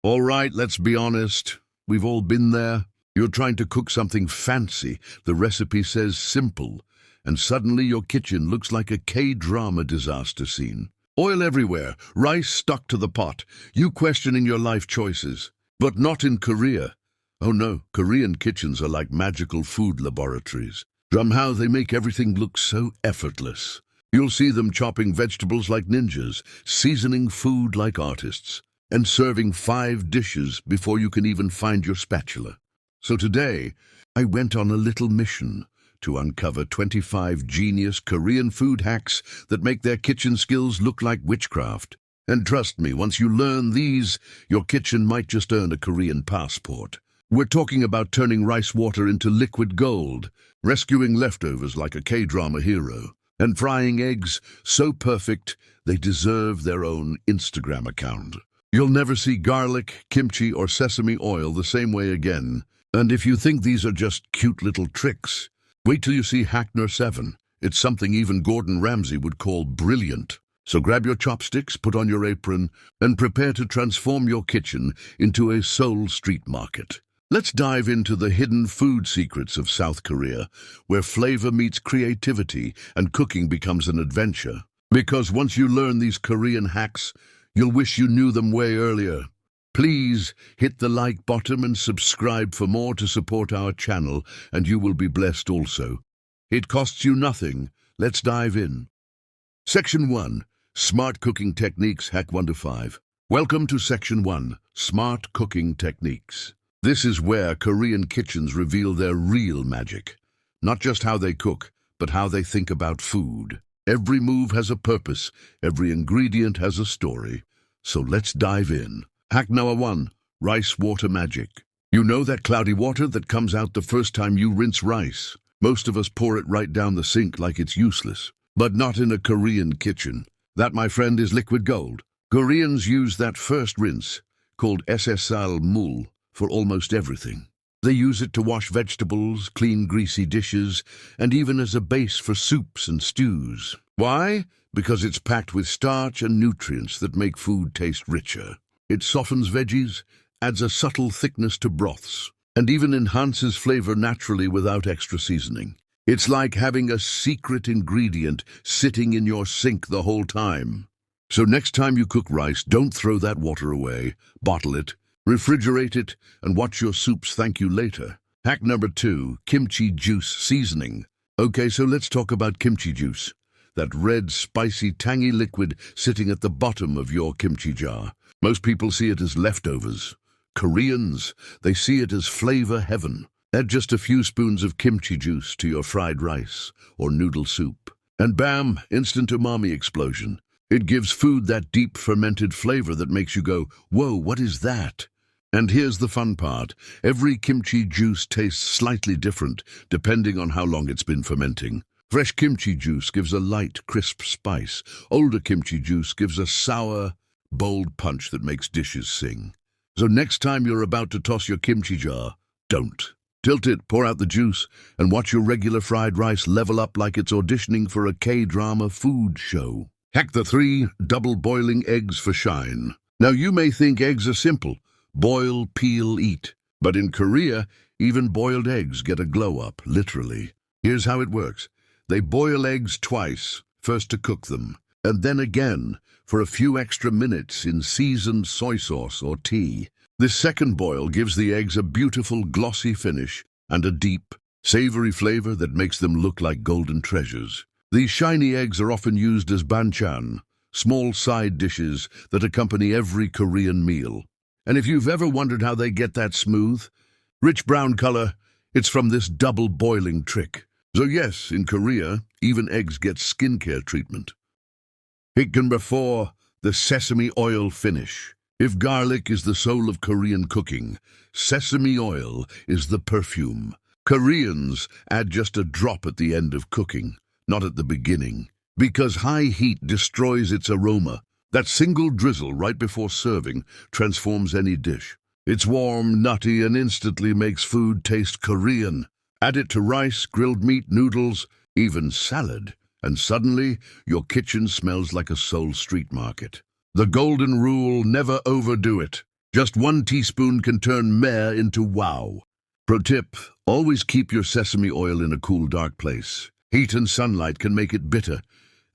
All right, let's be honest. We've all been there. You're trying to cook something fancy. The recipe says simple, and suddenly your kitchen looks like a K-drama disaster scene. Oil everywhere, rice stuck to the pot, you questioning your life choices. But not in Korea. Oh no, Korean kitchens are like magical food laboratories. Somehow they make everything look so effortless. You'll see them chopping vegetables like ninjas, seasoning food like artists, and serving 5 dishes before you can even find your spatula. So today, I went on a little mission to uncover 25 genius Korean food hacks that make their kitchen skills look like witchcraft. And trust me, once you learn these, your kitchen might just earn a Korean passport. We're talking about turning rice water into liquid gold, rescuing leftovers like a K-drama hero, and frying eggs so perfect they deserve their own Instagram account. You'll never see garlic, kimchi, or sesame oil the same way again. And if you think these are just cute little tricks, wait till you see hack number 7. It's something even Gordon Ramsay would call brilliant. So grab your chopsticks, put on your apron, and prepare to transform your kitchen into a Seoul street market. Let's dive into the hidden food secrets of South Korea, where flavor meets creativity and cooking becomes an adventure. Because once you learn these Korean hacks, you'll wish you knew them way earlier. Please hit the like button and subscribe for more to support our channel, and you will be blessed also. It costs you nothing. Let's dive in. Section 1. Smart Cooking Techniques Hack 1 to 5. Welcome to Section 1. Smart Cooking Techniques. This is where Korean kitchens reveal their real magic. Not just how they cook, but how they think about food. Every move has a purpose. Every ingredient has a story. So let's dive in. Hack number 1. Rice water magic. You know that cloudy water that comes out the first time you rinse rice? Most of us pour it right down the sink like it's useless. But not in a Korean kitchen. That, my friend, is liquid gold. Koreans use that first rinse, called mul, for almost everything. They use it to wash vegetables, clean greasy dishes, and even as a base for soups and stews. Why? Because it's packed with starch and nutrients that make food taste richer. It softens veggies, adds a subtle thickness to broths, and even enhances flavor naturally without extra seasoning. It's like having a secret ingredient sitting in your sink the whole time. So next time you cook rice, don't throw that water away. Bottle it, refrigerate it, and watch your soups thank you later. Hack number 2, kimchi juice seasoning. Okay, so let's talk about kimchi juice. That red, spicy, tangy liquid sitting at the bottom of your kimchi jar. Most people see it as leftovers. Koreans, they see it as flavor heaven. Add just a few spoons of kimchi juice to your fried rice or noodle soup. And bam, instant umami explosion. It gives food that deep fermented flavor that makes you go, whoa, what is that? And here's the fun part. Every kimchi juice tastes slightly different depending on how long it's been fermenting. Fresh kimchi juice gives a light, crisp spice. Older kimchi juice gives a sour, bold punch that makes dishes sing. So next time you're about to toss your kimchi jar, don't. Tilt it, pour out the juice, and watch your regular fried rice level up like it's auditioning for a K-drama food show. Hack the 3, double boiling eggs for shine. Now you may think eggs are simple. Boil, peel, eat. But in Korea, even boiled eggs get a glow up, literally. Here's how it works. They boil eggs twice, first to cook them, and then again for a few extra minutes in seasoned soy sauce or tea. This second boil gives the eggs a beautiful glossy finish and a deep, savory flavor that makes them look like golden treasures. These shiny eggs are often used as banchan, small side dishes that accompany every Korean meal. And if you've ever wondered how they get that smooth, rich brown color, it's from this double boiling trick. So yes, in Korea, even eggs get skincare treatment. Hack number 4, the sesame oil finish. If garlic is the soul of Korean cooking, sesame oil is the perfume. Koreans add just a drop at the end of cooking, not at the beginning, because high heat destroys its aroma. That single drizzle right before serving transforms any dish. It's warm, nutty, and instantly makes food taste Korean. Add it to rice, grilled meat, noodles, even salad, and suddenly your kitchen smells like a Seoul street market. The golden rule, never overdo it. Just 1 teaspoon can turn meh into wow. Pro tip, always keep your sesame oil in a cool, dark place. Heat and sunlight can make it bitter,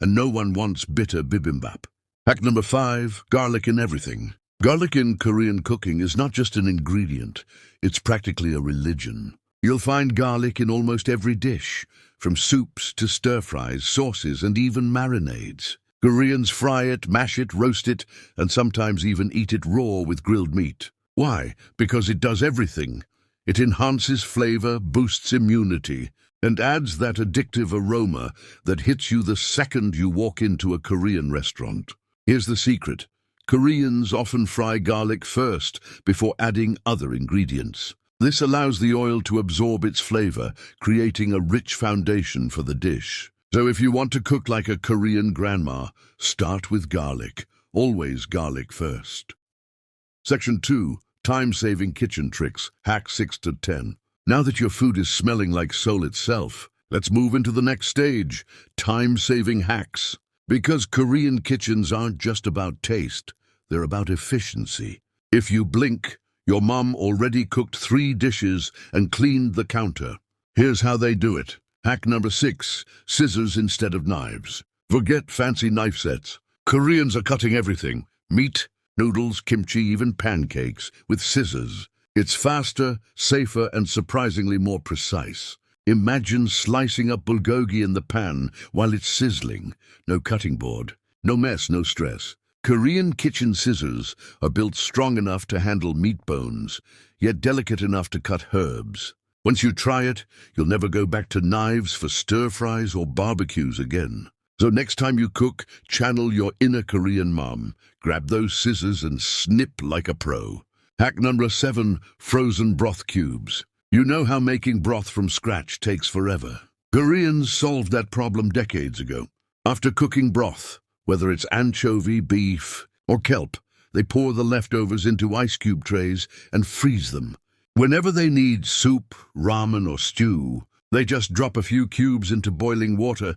and no one wants bitter bibimbap. Hack number 5, garlic in everything. Garlic in Korean cooking is not just an ingredient, it's practically a religion. You'll find garlic in almost every dish, from soups to stir-fries, sauces, and even marinades. Koreans fry it, mash it, roast it, and sometimes even eat it raw with grilled meat. Why? Because it does everything. It enhances flavor, boosts immunity, and adds that addictive aroma that hits you the second you walk into a Korean restaurant. Here's the secret. Koreans often fry garlic first before adding other ingredients. This allows the oil to absorb its flavor, creating a rich foundation for the dish. So if you want to cook like a Korean grandma, start with garlic. Always garlic first. Section 2. Time-saving kitchen tricks. Hack 6 to 10. Now that your food is smelling like Seoul itself, let's move into the next stage. Time-saving hacks. Because Korean kitchens aren't just about taste, they're about efficiency. If you blink, your mom already cooked 3 dishes and cleaned the counter. Here's how they do it. Hack number 6, scissors instead of knives. Forget fancy knife sets. Koreans are cutting everything. Meat, noodles, kimchi, even pancakes, with scissors. It's faster, safer, and surprisingly more precise. Imagine slicing up bulgogi in the pan while it's sizzling. No cutting board. No mess, no stress. Korean kitchen scissors are built strong enough to handle meat bones, yet delicate enough to cut herbs. Once you try it, you'll never go back to knives for stir-fries or barbecues again. So next time you cook, channel your inner Korean mom. Grab those scissors and snip like a pro. Hack number 7, frozen broth cubes. You know how making broth from scratch takes forever. Koreans solved that problem decades ago. After cooking broth, whether it's anchovy, beef, or kelp, they pour the leftovers into ice cube trays and freeze them. Whenever they need soup, ramen, or stew, they just drop a few cubes into boiling water.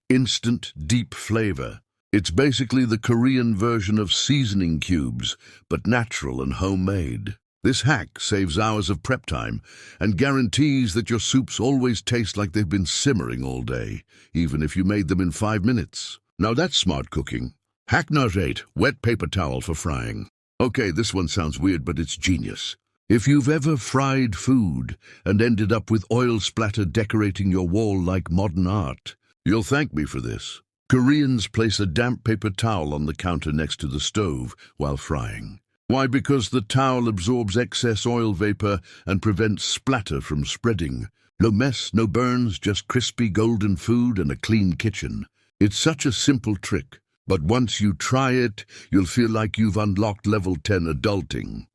Instant, deep flavor. It's basically the Korean version of seasoning cubes, but natural and homemade. This hack saves hours of prep time and guarantees that your soups always taste like they've been simmering all day, even if you made them in 5 minutes. Now that's smart cooking. Hack number 8, wet paper towel for frying. Okay, this one sounds weird, but it's genius. If you've ever fried food and ended up with oil splatter decorating your wall like modern art, you'll thank me for this. Koreans place a damp paper towel on the counter next to the stove while frying. Why? Because the towel absorbs excess oil vapor and prevents splatter from spreading. No mess, no burns, just crispy golden food and a clean kitchen. It's such a simple trick, but once you try it, you'll feel like you've unlocked level 10 adulting.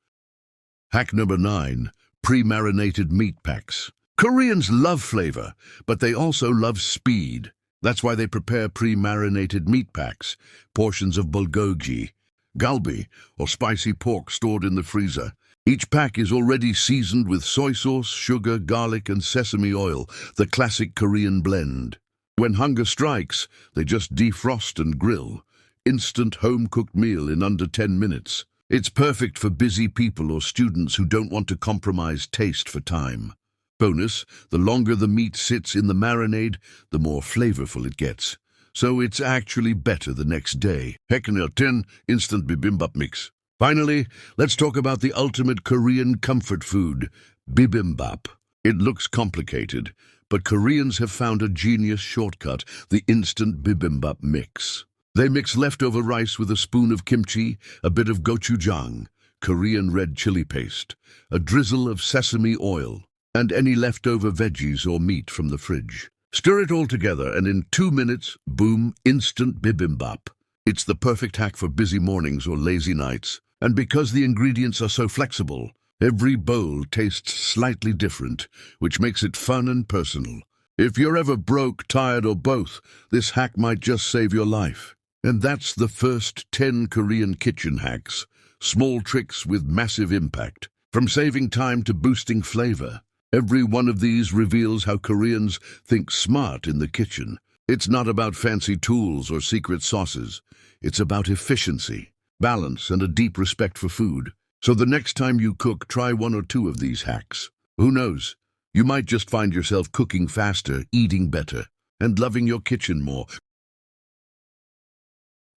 Hack number 9, pre-marinated meat packs. Koreans love flavor, but they also love speed. That's why they prepare pre-marinated meat packs, portions of bulgogi, galbi, or spicy pork stored in the freezer. Each pack is already seasoned with soy sauce, sugar, garlic, and sesame oil, the classic Korean blend. When hunger strikes, they just defrost and grill. Instant home-cooked meal in under 10 minutes. It's perfect for busy people or students who don't want to compromise taste for time. Bonus, the longer the meat sits in the marinade, the more flavorful it gets. So it's actually better the next day. Hack number 10, instant bibimbap mix. Finally, let's talk about the ultimate Korean comfort food, bibimbap. It looks complicated, but Koreans have found a genius shortcut, the instant bibimbap mix. They mix leftover rice with a spoon of kimchi, a bit of gochujang, Korean red chili paste, a drizzle of sesame oil, and any leftover veggies or meat from the fridge. Stir it all together and in 2 minutes, boom, instant bibimbap. It's the perfect hack for busy mornings or lazy nights. And because the ingredients are so flexible, every bowl tastes slightly different, which makes it fun and personal. If you're ever broke, tired, or both, this hack might just save your life. And that's the first 10 Korean kitchen hacks, small tricks with massive impact. From saving time to boosting flavor, every one of these reveals how Koreans think smart in the kitchen. It's not about fancy tools or secret sauces. It's about efficiency, balance, and a deep respect for food. So the next time you cook, try one or two of these hacks. Who knows? You might just find yourself cooking faster, eating better, and loving your kitchen more.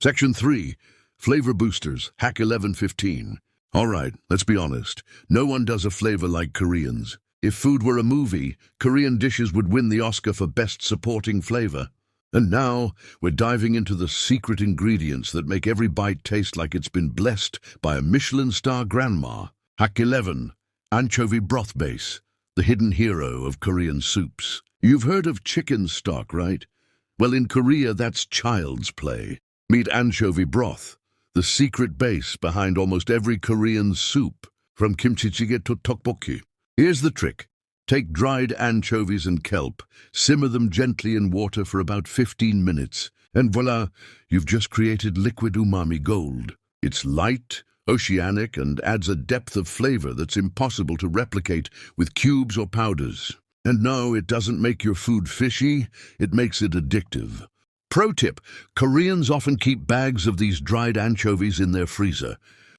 Section 3. Flavor Boosters, Hack 1115. All right, let's be honest. No one does a flavor like Koreans. If food were a movie, Korean dishes would win the Oscar for Best Supporting Flavor. And now, we're diving into the secret ingredients that make every bite taste like it's been blessed by a Michelin star grandma. Hack 11. Anchovy Broth Base, the hidden hero of Korean soups. You've heard of chicken stock, right? Well, in Korea, that's child's play. Meet anchovy broth, the secret base behind almost every Korean soup, from kimchi jjigae to tteokbokki. Here's the trick. Take dried anchovies and kelp, simmer them gently in water for about 15 minutes, and voila, you've just created liquid umami gold. It's light, oceanic, and adds a depth of flavor that's impossible to replicate with cubes or powders. And no, it doesn't make your food fishy, it makes it addictive. Pro tip, Koreans often keep bags of these dried anchovies in their freezer.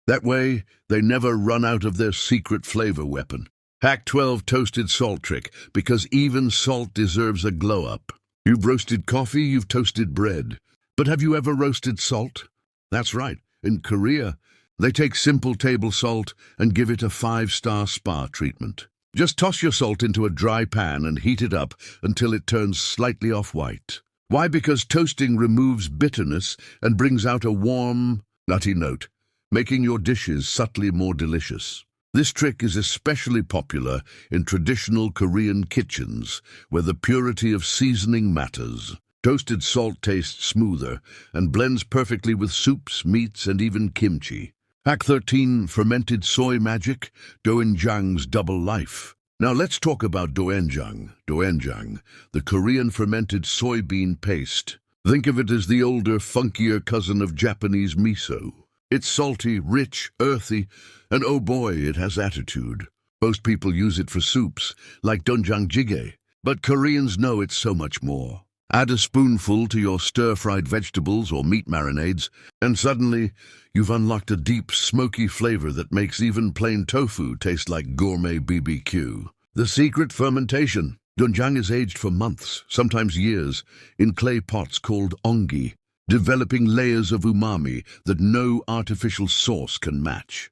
That way, they never run out of their secret flavor weapon. Hack 12 Toasted Salt Trick, because even salt deserves a glow-up. You've roasted coffee, you've toasted bread. But have you ever roasted salt? That's right. In Korea, they take simple table salt and give it a 5-star spa treatment. Just toss your salt into a dry pan and heat it up until it turns slightly off-white. Why? Because toasting removes bitterness and brings out a warm, nutty note, making your dishes subtly more delicious. This trick is especially popular in traditional Korean kitchens, where the purity of seasoning matters. Toasted salt tastes smoother and blends perfectly with soups, meats, and even kimchi. Hack 13 Fermented Soy Magic, doenjang's double life. Now let's talk about doenjang. Doenjang, the Korean fermented soybean paste. Think of it as the older, funkier cousin of Japanese miso. It's salty, rich, earthy, and oh boy, it has attitude. Most people use it for soups, like doenjang jjigae, but Koreans know it's so much more. Add a spoonful to your stir-fried vegetables or meat marinades, and suddenly you've unlocked a deep, smoky flavor that makes even plain tofu taste like gourmet BBQ. The secret: fermentation. Doenjang is aged for months, sometimes years, in clay pots called ongi, developing layers of umami that no artificial sauce can match.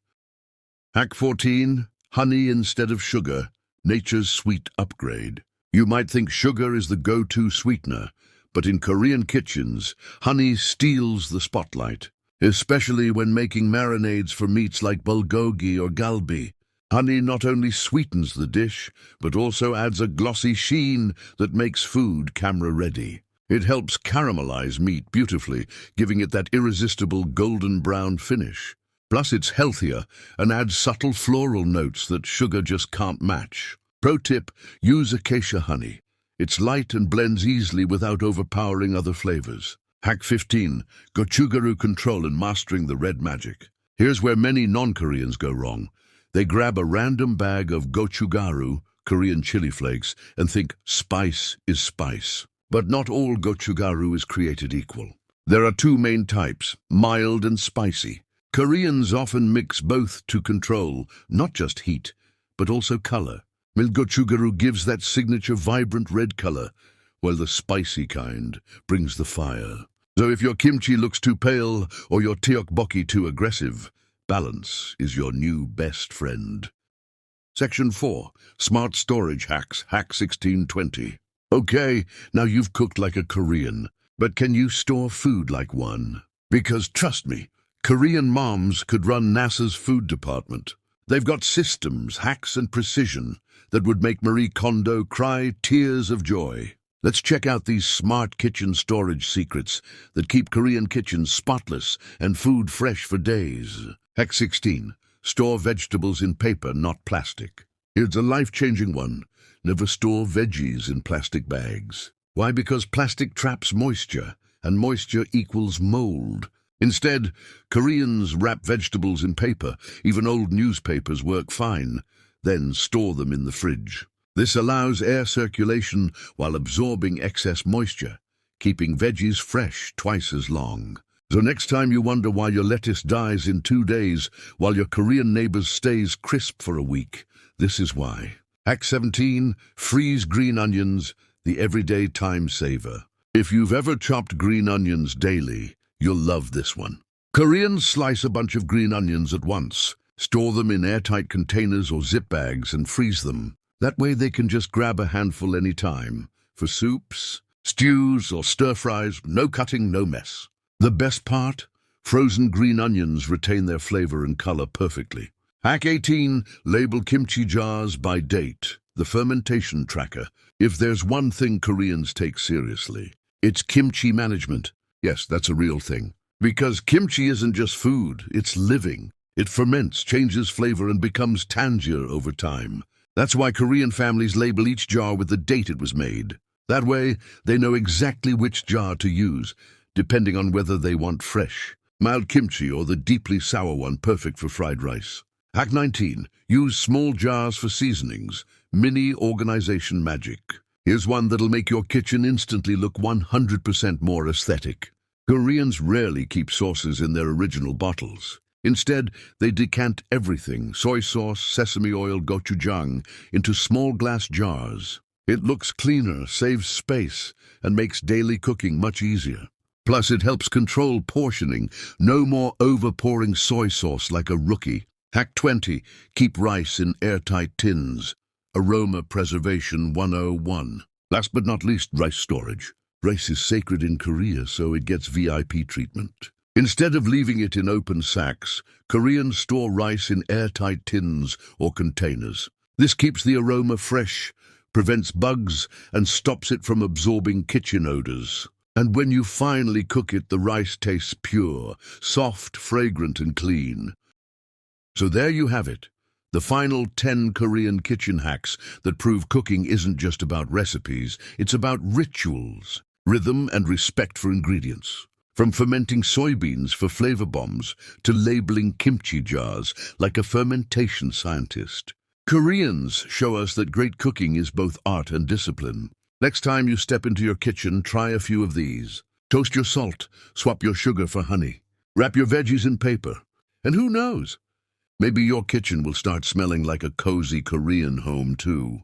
Hack 14, honey instead of sugar, nature's sweet upgrade. You might think sugar is the go-to sweetener, but in Korean kitchens, honey steals the spotlight, especially when making marinades for meats like bulgogi or galbi. Honey not only sweetens the dish, but also adds a glossy sheen that makes food camera-ready. It helps caramelize meat beautifully, giving it that irresistible golden brown finish. Plus, it's healthier and adds subtle floral notes that sugar just can't match. Pro tip, use acacia honey. It's light and blends easily without overpowering other flavors. Hack 15, gochugaru control and mastering the red magic. Here's where many non-Koreans go wrong. They grab a random bag of gochugaru, Korean chili flakes, and think spice is spice. But not all gochugaru is created equal. There are two main types, mild and spicy. Koreans often mix both to control not just heat, but also color. Mild gochugaru gives that signature vibrant red color, while the spicy kind brings the fire. So if your kimchi looks too pale or your tteokbokki too aggressive, balance is your new best friend. Section 4. Smart Storage Hacks, Hack 1620. Okay, now you've cooked like a Korean, but can you store food like one? Because trust me, Korean moms could run NASA's food department. They've got systems, hacks, and precision that would make Marie Kondo cry tears of joy. Let's check out these smart kitchen storage secrets that keep Korean kitchens spotless and food fresh for days. Hack 16. Store vegetables in paper, not plastic. Here's a life-changing one. Never store veggies in plastic bags. Why? Because plastic traps moisture, and moisture equals mold. Instead, Koreans wrap vegetables in paper. Even old newspapers work fine. Then store them in the fridge. This allows air circulation while absorbing excess moisture, keeping veggies fresh twice as long. So next time you wonder why your lettuce dies in 2 days while your Korean neighbor's stays crisp for a week, this is why. Hack 17, freeze green onions, the everyday time saver. If you've ever chopped green onions daily, you'll love this one. Koreans slice a bunch of green onions at once, store them in airtight containers or zip bags and freeze them. That way they can just grab a handful any time. For soups, stews or stir-fries, no cutting, no mess. The best part? Frozen green onions retain their flavor and color perfectly. Hack 18, label kimchi jars by date, the fermentation tracker. If there's one thing Koreans take seriously, it's kimchi management. Yes, that's a real thing. Because kimchi isn't just food, it's living. It ferments, changes flavor, and becomes tangier over time. That's why Korean families label each jar with the date it was made. That way, they know exactly which jar to use, depending on whether they want fresh, mild kimchi or the deeply sour one perfect for fried rice. Hack 19. Use small jars for seasonings. Mini organization magic. Here's one that'll make your kitchen instantly look 100% more aesthetic. Koreans rarely keep sauces in their original bottles. Instead, they decant everything, soy sauce, sesame oil, gochujang, into small glass jars. It looks cleaner, saves space, and makes daily cooking much easier. Plus, it helps control portioning. No more over-pouring soy sauce like a rookie. Hack 20. Keep rice in airtight tins. Aroma Preservation 101. Last but not least, rice storage. Rice is sacred in Korea, so it gets VIP treatment. Instead of leaving it in open sacks, Koreans store rice in airtight tins or containers. This keeps the aroma fresh, prevents bugs, and stops it from absorbing kitchen odors. And when you finally cook it, the rice tastes pure, soft, fragrant, and clean. So there you have it, the final 10 Korean kitchen hacks that prove cooking isn't just about recipes, it's about rituals, rhythm, and respect for ingredients. From fermenting soybeans for flavor bombs to labeling kimchi jars like a fermentation scientist. Koreans show us that great cooking is both art and discipline. Next time you step into your kitchen, try a few of these. Toast your salt, swap your sugar for honey, wrap your veggies in paper. And who knows? Maybe your kitchen will start smelling like a cozy Korean home too.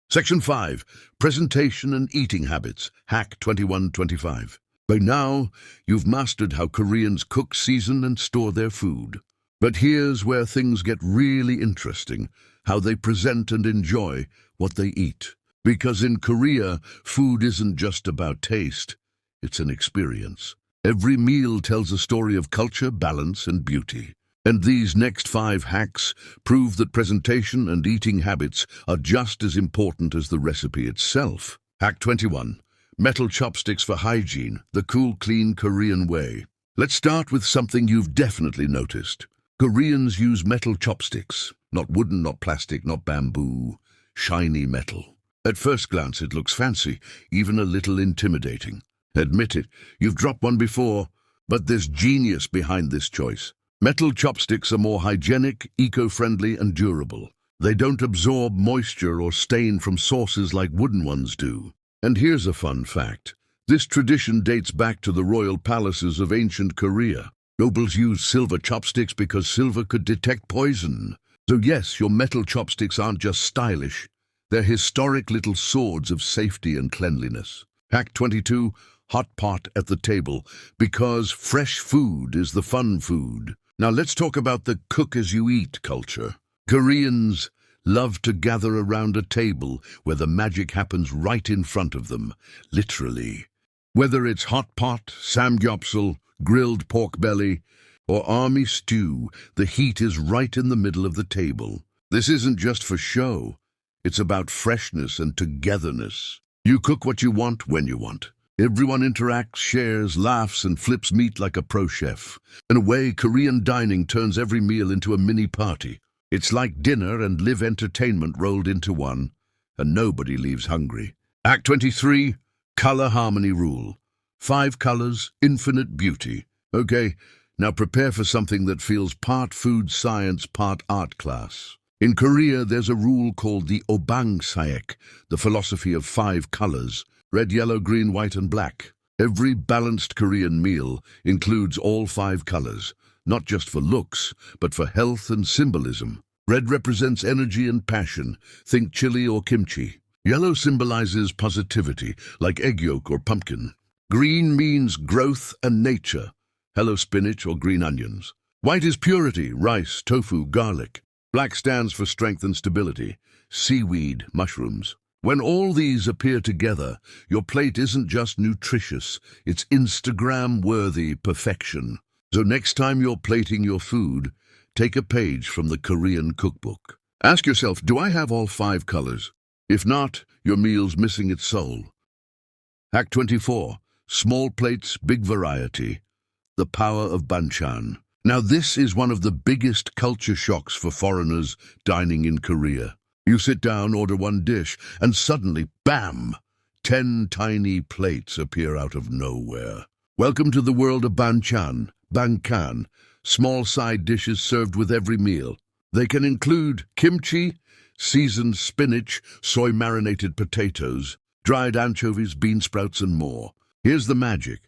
Section 5. Presentation and Eating Habits. Hack 2125. By now, you've mastered how Koreans cook, season, and store their food. But here's where things get really interesting, how they present and enjoy what they eat. Because in Korea, food isn't just about taste, it's an experience. Every meal tells a story of culture, balance, and beauty. And these next 5 hacks prove that presentation and eating habits are just as important as the recipe itself. Hack 21. Metal chopsticks for hygiene, the cool, clean Korean way. Let's start with something you've definitely noticed. Koreans use metal chopsticks. Not wooden, not plastic, not bamboo. Shiny metal. At first glance, it looks fancy, even a little intimidating. Admit it, you've dropped one before, but there's genius behind this choice. Metal chopsticks are more hygienic, eco-friendly, and durable. They don't absorb moisture or stain from sauces like wooden ones do. And here's a fun fact. This tradition dates back to the royal palaces of ancient Korea. Nobles used silver chopsticks because silver could detect poison. So yes, your metal chopsticks aren't just stylish. They're historic little swords of safety and cleanliness. Hack 22. Hot pot at the table. Because fresh food is the fun food. Now let's talk about the cook-as-you-eat culture. Koreans love to gather around a table where the magic happens right in front of them, literally. Whether it's hot pot, samgyeopsal, grilled pork belly, or army stew, the heat is right in the middle of the table. This isn't just for show. It's about freshness and togetherness. You cook what you want when you want. Everyone interacts, shares, laughs, and flips meat like a pro chef. In a way, Korean dining turns every meal into a mini party. It's like dinner and live entertainment rolled into one, and nobody leaves hungry. Act 23, Color Harmony Rule. 5 colors, infinite beauty. Okay, now prepare for something that feels part food science, part art class. In Korea, there's a rule called the Obang Saek, the philosophy of 5 colors. Red, yellow, green, white, and black. Every balanced Korean meal includes all 5 colors, not just for looks, but for health and symbolism. Red represents energy and passion, think chili or kimchi. Yellow symbolizes positivity, like egg yolk or pumpkin. Green means growth and nature, hello spinach or green onions. White is purity, rice, tofu, garlic. Black stands for strength and stability, seaweed, mushrooms. When all these appear together, your plate isn't just nutritious, it's Instagram-worthy perfection. So next time you're plating your food, take a page from the Korean cookbook. Ask yourself, do I have all 5 colors? If not, your meal's missing its soul. Hack 24. Small plates, big variety. The power of banchan. Now this is one of the biggest culture shocks for foreigners dining in Korea. You sit down, order one dish, and suddenly, bam! 10 tiny plates appear out of nowhere. Welcome to the world of banchan, bangkan, small side dishes served with every meal. They can include kimchi, seasoned spinach, soy-marinated potatoes, dried anchovies, bean sprouts, and more. Here's the magic.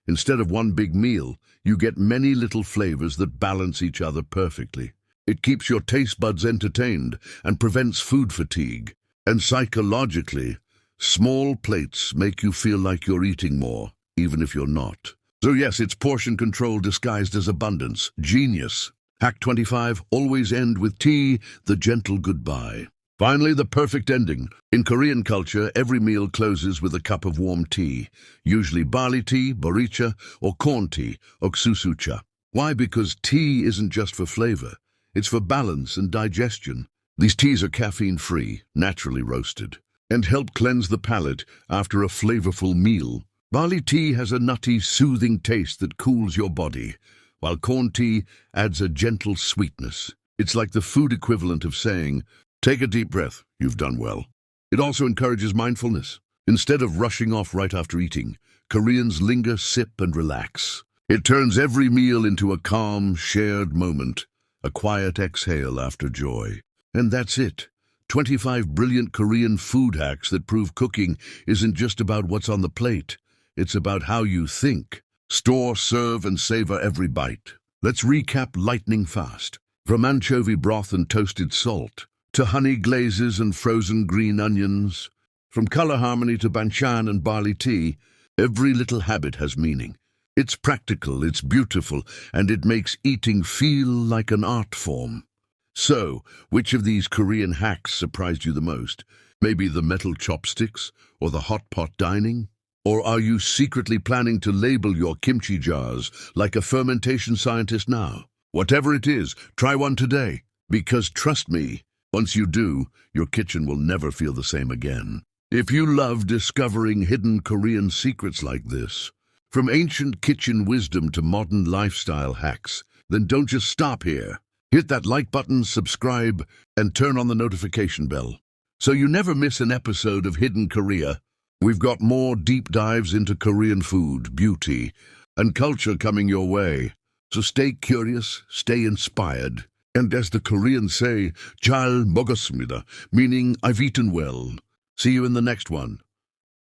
Instead of one big meal, you get many little flavors that balance each other perfectly. It keeps your taste buds entertained and prevents food fatigue. And psychologically, small plates make you feel like you're eating more, even if you're not. So yes, it's portion control disguised as abundance. Genius. Hack 25, always end with tea, the gentle goodbye. Finally, the perfect ending. In Korean culture, every meal closes with a cup of warm tea, usually barley tea, boricha, or corn tea, oksusucha. Why? Because tea isn't just for flavor. It's for balance and digestion. These teas are caffeine-free, naturally roasted, and help cleanse the palate after a flavorful meal. Barley tea has a nutty, soothing taste that cools your body, while corn tea adds a gentle sweetness. It's like the food equivalent of saying, take a deep breath, you've done well. It also encourages mindfulness. Instead of rushing off right after eating, Koreans linger, sip, and relax. It turns every meal into a calm, shared moment, a quiet exhale after joy. And that's it. 25 brilliant Korean food hacks that prove cooking isn't just about what's on the plate. It's about how you think. Store, serve, and savor every bite. Let's recap lightning fast. From anchovy broth and toasted salt, to honey glazes and frozen green onions, from color harmony to banchan and barley tea, every little habit has meaning. It's practical, it's beautiful, and it makes eating feel like an art form. So, which of these Korean hacks surprised you the most? Maybe the metal chopsticks, or the hot pot dining? Or are you secretly planning to label your kimchi jars like a fermentation scientist now? Whatever it is, try one today. Because trust me, once you do, your kitchen will never feel the same again. If you love discovering hidden Korean secrets like this, from ancient kitchen wisdom to modern lifestyle hacks, then don't just stop here. Hit that like button, subscribe, and turn on the notification bell, so you never miss an episode of Hidden Korea. We've got more deep dives into Korean food, beauty, and culture coming your way. So stay curious, stay inspired, and as the Koreans say, 잘 먹었습니다, meaning I've eaten well. See you in the next one.